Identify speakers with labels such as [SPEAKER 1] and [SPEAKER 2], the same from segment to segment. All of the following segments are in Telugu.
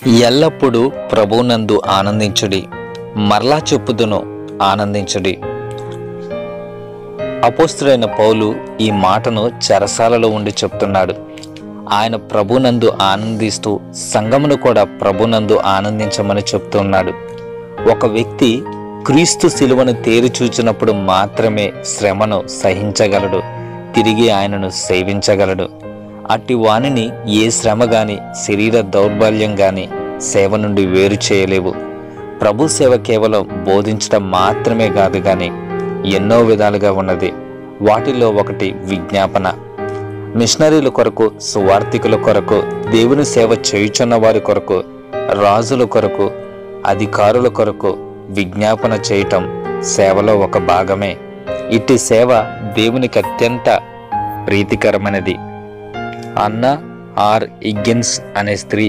[SPEAKER 1] ఎల్లప్పుడూ ప్రభువునందు ఆనందించుడి. మరలా చెప్పుదును, ఆనందించుడి. అపోస్తలుడైన పౌలు ఈ మాటను చెరసాలలో ఉండి చెప్తున్నాడు. ఆయన ప్రభునందు ఆనందిస్తూ సంఘమును కూడా ప్రభునందు ఆనందించమని చెప్తున్నాడు. ఒక వ్యక్తి క్రీస్తు శిలువను తేరి చూచినప్పుడు మాత్రమే శ్రమను సహించగలడు, తిరిగి ఆయనను సేవించగలడు. అట్టి వానిని ఏ శ్రమ గాని శరీర దౌర్బల్యం గాని సేవ నుండి వేరు చేయలేవు. ప్రభు సేవ కేవలం బోధించడం మాత్రమే కాదు కానీ ఎన్నో విధాలుగా ఉన్నది. వాటిల్లో ఒకటి విజ్ఞాపన. మిషనరీల కొరకు, సువార్థికుల కొరకు, దేవుని సేవ చేయుచున్న వారి కొరకు, రాజుల కొరకు, అధికారుల కొరకు విజ్ఞాపన చేయటం సేవలో ఒక భాగమే. ఇట్టి సేవ దేవునికి అత్యంత ప్రీతికరమైనది. అన్నా ఆర్ ఇగ్గిన్స్ అనే స్త్రీ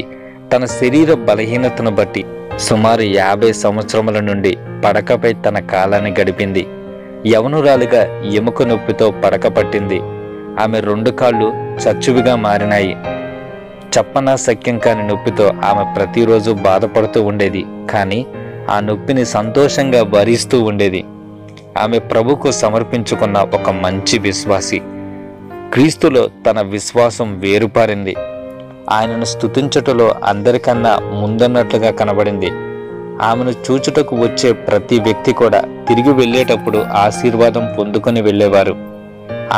[SPEAKER 1] తన శరీర బలహీనతను బట్టి సుమారు 50 సంవత్సరముల నుండి పడకపై తన కాలాన్ని గడిపింది. యవనురాలిగా ఎముక నొప్పితో పడక పట్టింది. ఆమె 2 కాళ్ళు చచ్చువిగా మారినాయి. చెప్పనా సఖ్యం కాని నొప్పితో ఆమె ప్రతిరోజు బాధపడుతూ ఉండేది. కానీ ఆ నొప్పిని సంతోషంగా భరిస్తూ ఉండేది. ఆమె ప్రభుకు సమర్పించుకున్న ఒక మంచి విశ్వాసి. క్రీస్తులో తన విశ్వాసం వేరుపారింది. ఆయనను స్తుతించుటలో అందరికన్నా ముందున్నట్లుగా కనబడింది. ఆమెను చూచుటకు వచ్చే ప్రతి వ్యక్తి కూడా తిరిగి వెళ్ళేటప్పుడు ఆశీర్వాదం పొందుకొని వెళ్ళేవారు.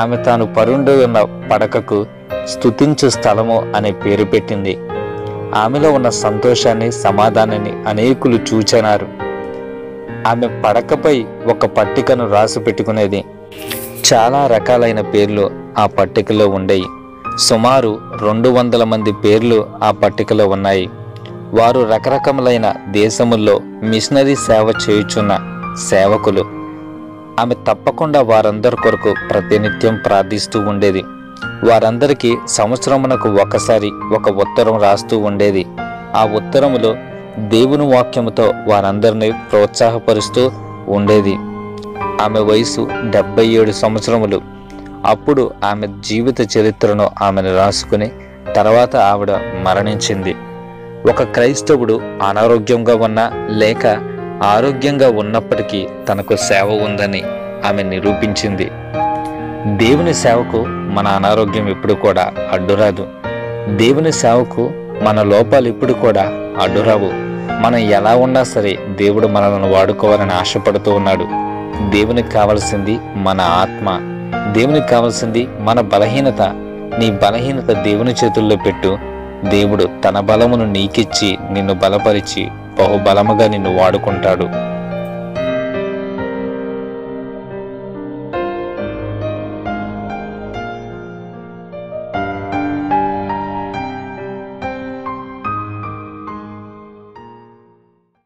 [SPEAKER 1] ఆమె తాను పరుండి ఉన్న పడకకు స్తుతించు స్థలము అనే పేరు పెట్టింది. ఆమెలో ఉన్న సంతోషాన్ని, సమాధానాన్ని అనేకులు చూచెనారు. ఆమె పడకపై ఒక పట్టికను రాసి పెట్టుకునేది. చాలా రకాలైన పేర్లు ఆ పట్టికలో ఉండేవి. సుమారు 200 మంది పేర్లు ఆ పట్టికలో ఉన్నాయి. వారు రకరకములైన దేశముల్లో మిషనరీ సేవ చేయుచున్న సేవకులు. ఆమె తప్పకుండా వారందరి కొరకు ప్రతినిత్యం ప్రార్థిస్తూ ఉండేది. వారందరికీ సంవత్సరమునకు ఒకసారి ఒక ఉత్తరం రాస్తూ ఉండేది. ఆ ఉత్తరములో దేవుని వాక్యముతో వారందరినీ ప్రోత్సాహపరుస్తూ ఉండేది. ఆమె వయసు 77 సంవత్సరములు. అప్పుడు ఆమె జీవిత చరిత్రను ఆమెను రాసుకుని తర్వాత ఆవిడ మరణించింది. ఒక క్రైస్తవుడు అనారోగ్యంగా ఉన్నా లేక ఆరోగ్యంగా ఉన్నప్పటికీ తనకు సేవ ఉందని ఆమె నిరూపించింది. దేవుని సేవకు మన అనారోగ్యం ఎప్పుడు కూడా అడ్డురాదు. దేవుని సేవకు మన లోపాలు ఎప్పుడు కూడా అడ్డురావు. మనం ఎలా ఉన్నా సరే దేవుడు మనల్ని వాడుకోవాలని ఆశపడుతూ ఉన్నాడు. దేవునికి కావాల్సింది మన ఆత్మ. దేవునికి కావాల్సింది మన బలహీనత. నీ బలహీనత దేవుని చేతుల్లో పెట్టు. దేవుడు తన బలమును నీకిచ్చి నిన్ను బలపరిచి బహుబలముగా నిన్ను వాడుకుంటాడు.